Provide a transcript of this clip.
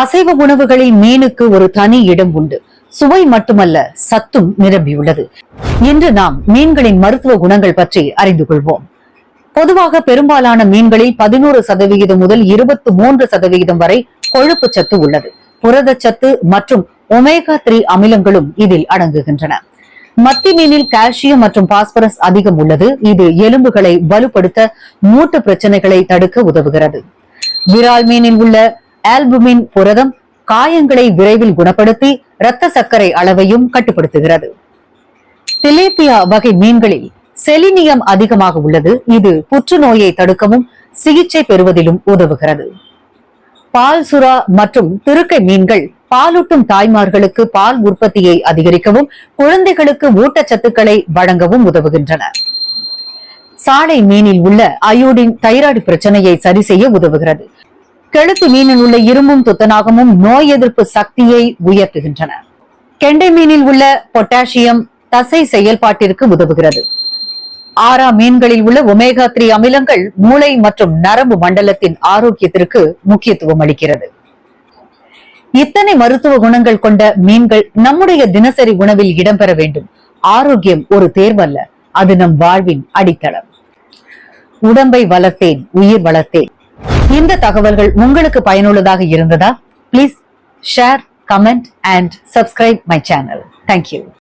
அசைவ உணவுகளில் மீனுக்கு ஒரு தனி இடம் உண்டு. சுவை மட்டுமல்ல, சத்தும் நிரம்பியுள்ளது. இன்று நாம் மீன்களின் மருத்துவ குணங்கள் பற்றி அறிந்து கொள்வோம். பொதுவாக பெரும்பாலான மீன்களில் 11% முதல் 23% வரை கொழுப்பு சத்து உள்ளது. புரதச்சத்து மற்றும் ஒமேகா 3 அமிலங்களும் இதில் அடங்குகின்றன. மத்தி மீனில் கால்சியம் மற்றும் பாஸ்பரஸ் அதிகம் உள்ளது. இது எலும்புகளை வலுப்படுத்த, மூட்டு பிரச்சனைகளை தடுக்க உதவுகிறது. விரால் மீனில் உள்ள ஆல்புமின் புரதம் காயங்களை விரைவில் குணப்படுத்தி இரத்த சர்க்கரை அளவையும் கட்டுப்படுத்துகிறது. திலேபியா வகை மீன்களில் செலினியம் அதிகமாக உள்ளது. இது புற்றுநோயை தடுக்கவும் சிகிச்சை பெறுவதிலும் உதவுகிறது. பால் சுறா மற்றும் திருக்கை மீன்கள் பாலூட்டும் தாய்மார்களுக்கு பால் உற்பத்தியை அதிகரிக்கவும் குழந்தைகளுக்கு ஊட்டச்சத்துக்களை வழங்கவும் உதவுகின்றன. சாலை மீனில் உள்ள அயோடின் தைராய்டு பிரச்சனையை சரி செய்ய உதவுகிறது. கெளுத்தி மீனில் உள்ள இரும்பும் துத்தநாகமும் நோய் எதிர்ப்பு சக்தியை உயர்த்துகின்றன. கெண்டை மீனில் உள்ள பொட்டாசியம் தசை செயல்பாட்டிற்கு உதவுகிறது. ஆரா மீன்களில் உள்ள ஒமேகா 3 அமிலங்கள் மூளை மற்றும் நரம்பு மண்டலத்தின் ஆரோக்கியத்திற்கு முக்கியத்துவம் அளிக்கிறது. இத்தனை மருத்துவ குணங்கள் கொண்ட மீன்கள் நம்முடைய தினசரி உணவில் இடம்பெற வேண்டும். ஆரோக்கியம் ஒரு தேர்வல்ல, அது நம் வாழ்வின் அடித்தளம். உடம்பை வளர்த்தேன், உயிர் வளர்த்தேன். இந்த தகவல்கள் உங்களுக்கு பயனுள்ளதாக இருந்ததா? Please share, comment and subscribe my channel. Thank you.